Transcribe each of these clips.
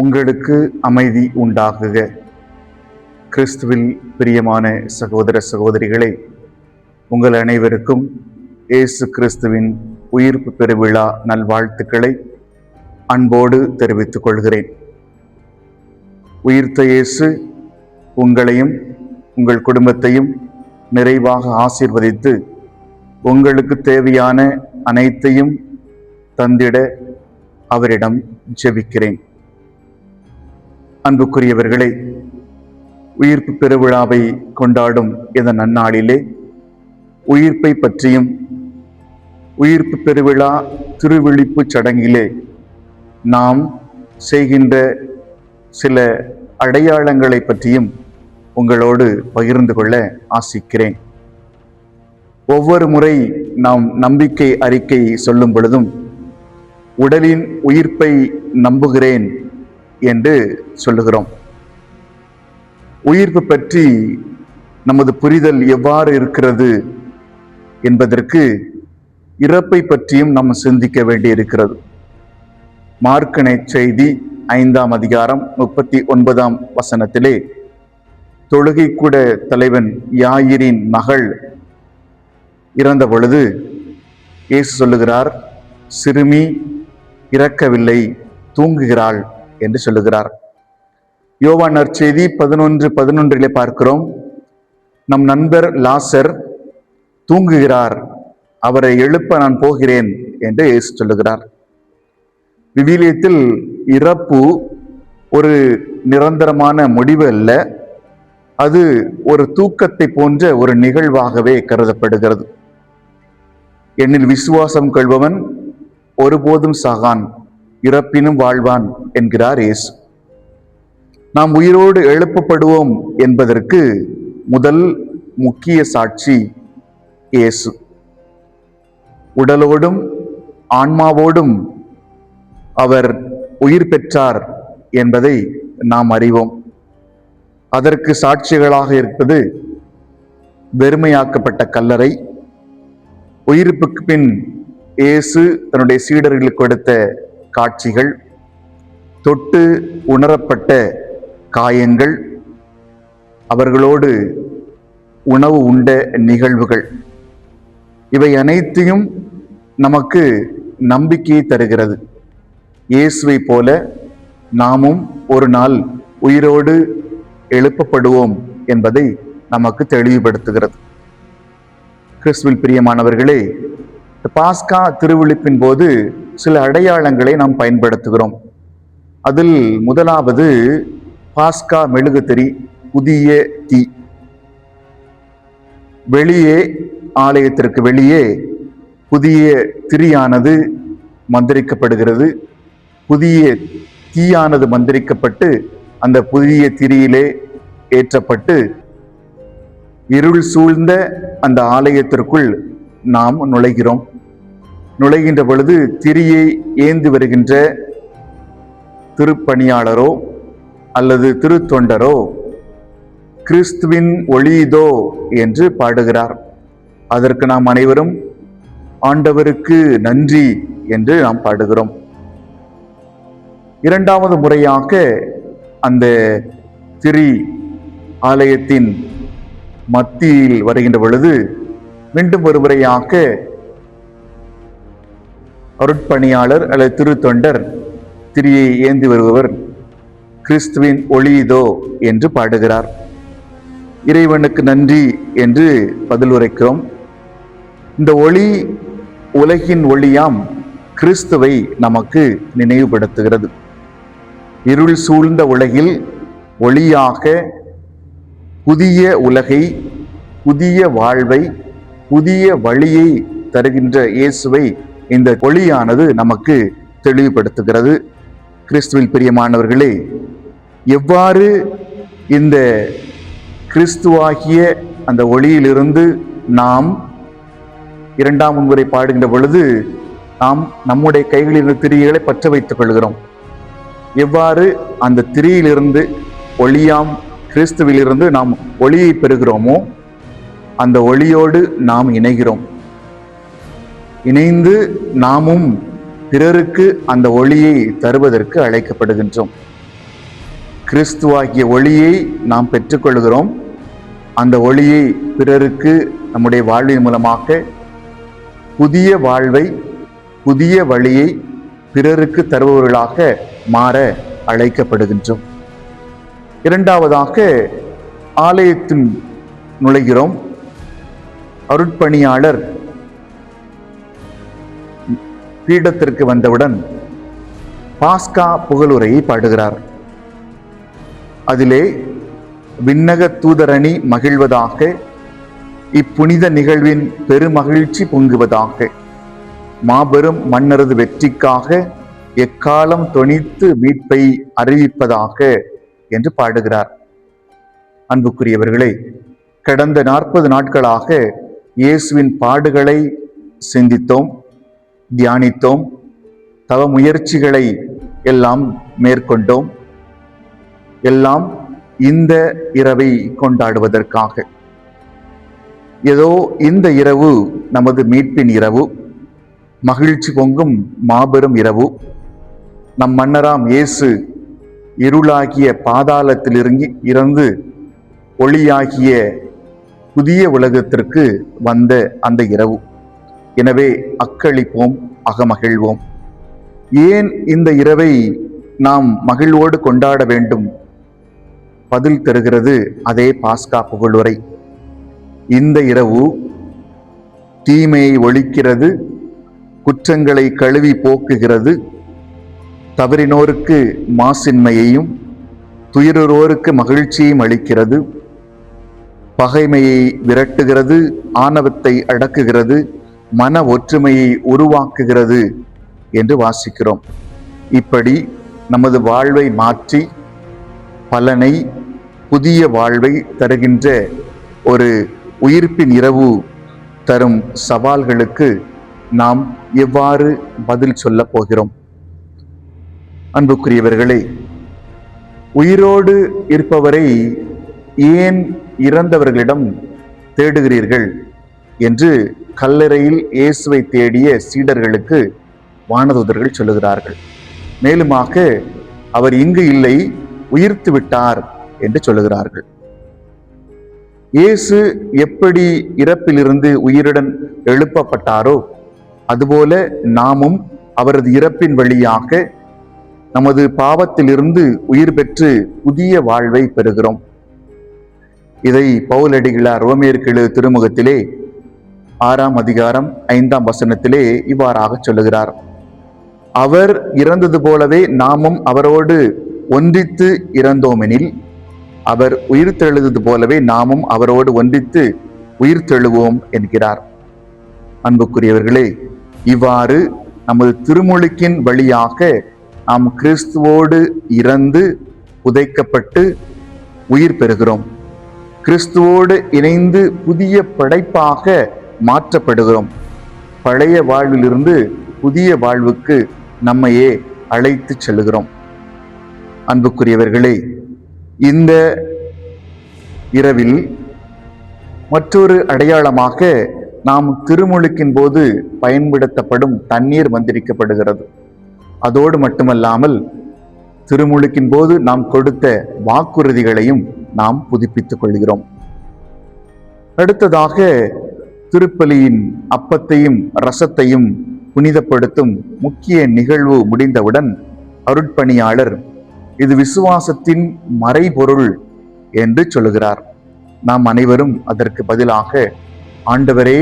உங்களுக்கு அமைதி உண்டாகுக. கிறிஸ்துவில் பிரியமான சகோதர சகோதரிகளே, உங்கள் அனைவருக்கும் இயேசு கிறிஸ்துவின் உயிர்ப்பு பெருவிழா நல்வாழ்த்துக்களை அன்போடு தெரிவித்துக் கொள்கிறேன். உயிர்த்த இயேசு உங்களையும் உங்கள் குடும்பத்தையும் நிறைவாக ஆசீர்வதித்து உங்களுக்கு தேவையான அனைத்தையும் தந்திட அவரிடம் ஜெபிக்கிறேன். அன்புக்குரியவர்களே, உயிர்ப்பு பெருவிழாவை கொண்டாடும் இந்த நன்னாளிலே உயிர்ப்பை பற்றியும் உயிர்ப்பு பெருவிழா திருவிழிப்பு சடங்கிலே நாம் செய்கின்ற சில அடையாளங்களை பற்றியும் உங்களோடு பகிர்ந்து கொள்ள ஆசிக்கிறேன். ஒவ்வொரு முறை நாம் நம்பிக்கை அறிக்கை சொல்லும் பொழுதும் உடலின் உயிர்ப்பை நம்புகிறேன் என்று சொல்லுகிறோம். உயிர்ப்பு பற்றி நமது புரிதல் எவ்வாறு இருக்கிறது என்பதற்கு இறப்பை பற்றியும் நாம் சிந்திக்க வேண்டியிருக்கிறது. மார்க்கு நற்செய்தி 5ஆம் அதிகாரம் 39ஆம் வசனத்திலே தொழுகை கூட தலைவன் யாயிரின் மகள் இறந்த பொழுது இயேசு சொல்லுகிறார், சிறுமி இறக்கவில்லை, தூங்குகிறாள் என்று சொல்லுகிறார். யோவான் நற்செய்தி 11:11 பார்க்கிறோம், நம் நண்பர் லாசர் தூங்குகிறார், அவரை எழுப்ப நான் போகிறேன் என்று இயேசு சொல்லுகிறார். விவிலியத்தில் இறப்பு ஒரு நிரந்தரமான முடிவு அல்ல, அது ஒரு தூக்கத்தை போன்ற ஒரு நிகழ்வாகவே கருதப்படுகிறது. என்னில் விசுவாசம் கொள்பவன் ஒருபோதும் சாகான், இறப்பினும் வாழ்வான் என்கிறார் இயேசு. நாம் உயிரோடு எழுப்பப்படுவோம் என்பதற்கு முதல் முக்கிய சாட்சி இயேசு. உடலோடும் ஆன்மாவோடும் அவர் உயிர் பெற்றார் என்பதை நாம் அறிவோம். அதற்கு சாட்சிகளாக இருப்பது வெறுமையாக்கப்பட்ட கல்லறை, உயிர்ப்புக்கு பின் இயேசு தன்னுடைய சீடர்களுக்கு கொடுத்த காட்சிகள், தொட்டு உணரப்பட்ட காயங்கள், அவர்களோடு உணவு உண்ட நிகழ்வுகள், இவை அனைத்தையும் நமக்கு நம்பிக்கையை தருகிறது. இயேசுவை போல நாமும் ஒரு நாள் உயிரோடு எழுப்பப்படுவோம் என்பதை நமக்கு தெளிவுபடுத்துகிறது. கிறிஸ்துவில் பிரியமானவர்களே, பாஸ்கா திருவிழிப்பின் போது சில அடையாளங்களை நாம் பயன்படுத்துகிறோம். அதில் முதலாவது பாஸ்கா மெழுகுதிரி, புதிய தீ. வெளியே, ஆலயத்திற்கு வெளியே புதிய திரியானது மந்திரிக்கப்படுகிறது. புதிய தீயானது மந்திரிக்கப்பட்டு அந்த புதிய திரியிலே ஏற்றப்பட்டு இருள் சூழ்ந்த அந்த ஆலயத்திற்குள் நாம் நுழைகிறோம். நுழைகின்ற பொழுது திரியை ஏந்தி வருகின்ற திருப்பணியாளரோ அல்லது திருத்தொண்டரோ கிறிஸ்துவின் ஒளிதோ என்று பாடுகிறார். அதற்கு நாம் அனைவரும் ஆண்டவருக்கு நன்றி என்று நாம் பாடுகிறோம். இரண்டாவது முறையாக அந்த திரி ஆலயத்தின் மத்தியில் வருகின்ற பொழுது மீண்டும் ஒரு முறையாக அருட்பணியாளர் அல்லது திருத்தொண்டர் திரியை ஏந்தி வருபவர் கிறிஸ்துவின் ஒளிதோ என்று பாடுகிறார். இறைவனுக்கு நன்றி என்று பதில் உரைக்கிறோம். இந்த ஒளி உலகின் ஒளியாம் கிறிஸ்துவை நமக்கு நினைவுபடுத்துகிறது. இருள் சூழ்ந்த உலகில் ஒளியாக புதிய உலகை, புதிய வாழ்வை, புதிய வழியை தருகின்ற இயேசுவை இந்த ஒளியானது நமக்கு தெளிவுபடுத்துகிறது. கிறிஸ்துவில் பிரியமானவர்களே, எவ்வாறு இந்த கிறிஸ்துவாகிய அந்த ஒளியிலிருந்து நாம் இரண்டாம் முன்முறை பாடுகின்ற பொழுது நாம் நம்முடைய கைகளில் இருந்த திரிகளை பற்ற வைத்துக் கொள்கிறோம். எவ்வாறு அந்த திரியிலிருந்து ஒளியாம் கிறிஸ்துவிலிருந்து நாம் ஒளியை பெறுகிறோமோ அந்த ஒளியோடு நாம் இணைகிறோம். இணைந்து நாமும் பிறருக்கு அந்த ஒளியை தருவதற்கு அழைக்கப்படுகின்றோம். கிறிஸ்துவாகிய ஒளியை நாம் பெற்றுக்கொள்கிறோம். அந்த ஒளியை பிறருக்கு நம்முடைய வாழ்வின் மூலமாக புதிய வாழ்வை, புதிய வழியை பிறருக்கு தருபவர்களாக மாற அழைக்கப்படுகின்றோம். இரண்டாவதாக, ஆலயத்தின் நுழைகிறோம். அருட்பணியாளர் பீடத்திற்கு வந்தவுடன் பாஸ்கா புகழுரையை பாடுகிறார். அதிலே விண்ணக தூதரணி மகிழ்வதாக, இப்புனித நிகழ்வின் பெருமகிழ்ச்சி பொங்குவதாக, மாபெரும் மன்னரது வெற்றிக்காக எக்காலம் தொனித்து மீட்பை அறிவிப்பதாக என்று பாடுகிறார். அன்புக்குரியவர்களே, கடந்த 40 நாட்களாக இயேசுவின் பாடுகளை சிந்தித்தோம், தியானித்தோம், தவ முயற்சிகளை எல்லாம் மேற்கொண்டோம். எல்லாம் இந்த இரவை கொண்டாடுவதற்காக. ஏதோ இந்த இரவு நமது மீட்பின் இரவு, மகிழ்ச்சி பொங்கும் மாபெரும் இரவு. நம் மன்னராம் இயேசு இருளாகிய பாதாளத்தில் இருந்து ஒளியாகிய புதிய உலகத்திற்கு வந்த அந்த இரவு. எனவே அக்களிப்போம், அகமகிழ்வோம். ஏன் இந்த இரவை நாம் மகிழ்வோடு கொண்டாட வேண்டும்? பதில் தருகிறது அதே பாஸ்கா புகழுரை. இந்த இரவு தீமையை ஒழிக்கிறது, குற்றங்களை கழுவி போக்குகிறது, தவறினோருக்கு மாசின்மையையும் துயரோருக்கு மகிழ்ச்சியையும் அளிக்கிறது, பகைமையை விரட்டுகிறது, ஆணவத்தை அடக்குகிறது, மன ஒற்றுமையை உருவாக்குகிறது என்று வாசிக்கிறோம். இப்படி நமது வாழ்வை மாற்றி பலனை, புதிய வாழ்வை தருகின்ற ஒரு உயிர்ப்பின் இரவு தரும் சவால்களுக்கு நாம் எவ்வாறு பதில் சொல்ல போகிறோம்? அன்புக்குரியவர்களே, உயிரோடு இருப்பவரை ஏன் இறந்தவர்களிடம் தேடுகிறீர்கள் என்று கல்லறையில் இயேசுவை தேடிய சீடர்களுக்கு வானதூதர்கள் சொல்லுகிறார்கள். மேலுமாக, அவர் இங்கு இல்லை, உயிர்த்து விட்டார் என்று சொல்லுகிறார்கள். இயேசு எப்படி இறப்பிலிருந்து உயிருடன் எழுப்பப்பட்டாரோ அதுபோல நாமும் அவரது இறப்பின் வழியாக நமது பாவத்திலிருந்து உயிர் பெற்று புதிய வாழ்வை பெறுகிறோம். இதை பவுலடிகளார் ரோமேயருக்கு எழுதிய திருமுகத்திலே 6ஆம் அதிகாரம் 5ஆம் வசனத்திலே இவ்வாறாக சொல்லுகிறார். அவர் இறந்தது போலவே நாமும் அவரோடு ஒன்றித்து இறந்தோமெனில், அவர் உயிர்த்தெழுவது போலவே நாமும் அவரோடு ஒன்றித்து உயிர்த்தெழுவோம் என்கிறார். அன்புக்குரியவர்களே, இவ்வாறு நமது திருமுழுக்கின் வழியாக நாம் கிறிஸ்துவோடு இறந்து புதைக்கப்பட்டு உயிர் பெறுகிறோம். கிறிஸ்துவோடு இணைந்து புதிய படைப்பாக மாற்றப்படுகிறோம். பழைய வாழ்விலிருந்து புதிய வாழ்வுக்கு நம்மையே அழைத்து செல்கிறோம். அன்புக்குரியவர்களே, இந்த இரவில் மற்றொரு அடையாளமாக நாம் திருமுழுக்கின் போது பயன்படுத்தப்படும் தண்ணீர் மந்திரிக்கப்படுகிறது. அதோடு மட்டுமல்லாமல் திருமுழுக்கின் போது நாம் கொடுத்த வாக்குறுதிகளையும் நாம் புதுப்பித்துக் கொள்கிறோம். அடுத்ததாக, திருப்பலியின் அப்பத்தையும் ரசத்தையும் புனிதப்படுத்தும் முக்கிய நிகழ்வு முடிந்தவுடன் அருட்பணியாளர் இது விசுவாசத்தின் மறைபொருள் என்று சொல்லுகிறார். நாம் அனைவரும் அதற்கு பதிலாக, ஆண்டவரே,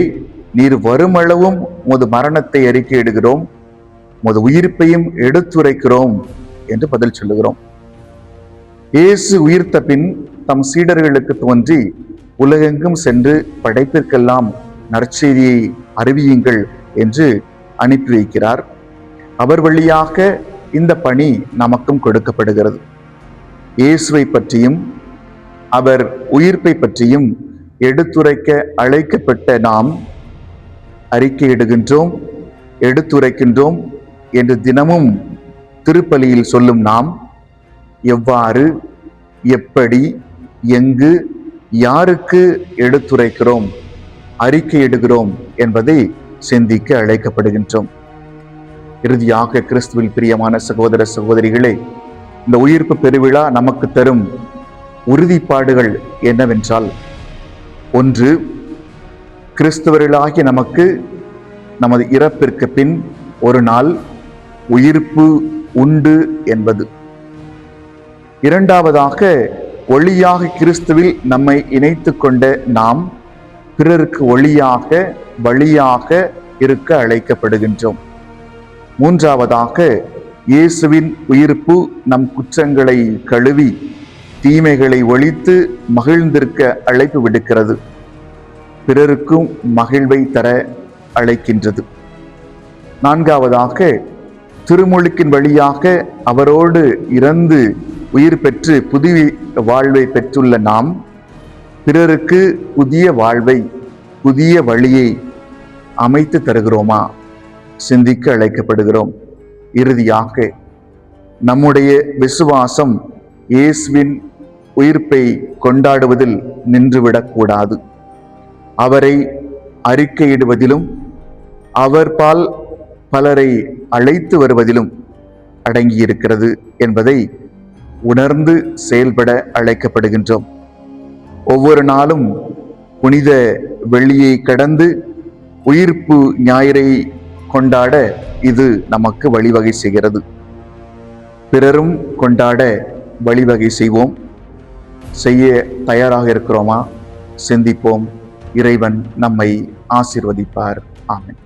நீர் வருமளவும் உமது மரணத்தை அறிக்கையிடுகிறோம், உமது உயிர்ப்பையும் எடுத்துரைக்கிறோம் என்று பதில் சொல்லுகிறோம். இயேசு உயிர்த்த பின் தம் சீடர்களுக்கு தோன்றி உலகெங்கும் சென்று படைப்பிற்கெல்லாம் நற்செய்தியை அறிவியுங்கள் என்று அனுப்பி வைக்கிறார். அவர் வழியாக இந்த பணி நமக்கும் கொடுக்கப்படுகிறது. இயேசுவை பற்றியும் அவர் உயிர்ப்பை பற்றியும் எடுத்துரைக்க அழைக்கப்பட்ட நாம் அறிக்கையிடுகின்றோம், எடுத்துரைக்கின்றோம் என்று தினமும் திருப்பலியில் சொல்லும் நாம் எவ்வாறு, எப்படி, எங்கு, யாருக்கு எடுத்துரைக்கிறோம், அறிக்கையிடுகிறோம் என்பதை சிந்திக்க அழைக்கப்படுகின்றோம். இறுதியாக, கிறிஸ்துவில் பிரியமான சகோதர சகோதரிகளே, இந்த உயிர்ப்பு பெருவிழா நமக்கு தரும் உறுதிப்பாடுகள் என்னவென்றால், ஒன்று, கிறிஸ்தவர்களாகிய நமக்கு நமது இறப்பிற்கு பின் ஒரு நாள் உயிர்ப்பு உண்டு என்பது. இரண்டாவதாக, ஒளியாக கிறிஸ்துவில் நம்மை இணைத்து கொண்ட நாம் பிறருக்கு ஒளியாக வழியாக இருக்க அழைக்கப்படுகின்றோம். மூன்றாவதாக, இயேசுவின் உயிர்ப்பு நம் குற்றங்களை கழுவி தீமைகளை ஒழித்து மகிழ்ந்திருக்க அழைப்பு விடுக்கிறது, பிறருக்கும் மகிழ்வை தர அழைக்கின்றது. நான்காவதாக, திருமுழுக்கின் வழியாக அவரோடு இறந்து உயிர் பெற்று புதிய வாழ்வை பெற்றுள்ள நாம் பிறருக்கு புதிய வாழ்வை, புதிய வழியை அமைத்து தருகிறோமா சிந்திக்க அழைக்கப்படுகிறோம். இறுதியாக, நம்முடைய விசுவாசம் இயேசுவின் உயிர்ப்பை கொண்டாடுவதில் நின்றுவிடக்கூடாது. அவரை அறிக்கையிடுவதிலும் அவர் பால் பலரை அழைத்து வருவதிலும் அடங்கியிருக்கிறது என்பதை உணர்ந்து செயல்பட அழைக்கப்படுகின்றோம். ஒவ்வொரு நாளும் புனித வெள்ளியை கடந்து உயிர்ப்பு ஞாயிறை கொண்டாட இது நமக்கு வழிவகை செய்கிறது. பிறரும் கொண்டாட வழிவகை செய்வோம். செய்ய தயாராக இருக்கிறோமா? சிந்திப்போம். இறைவன் நம்மை ஆசீர்வதிப்பார். ஆமென்.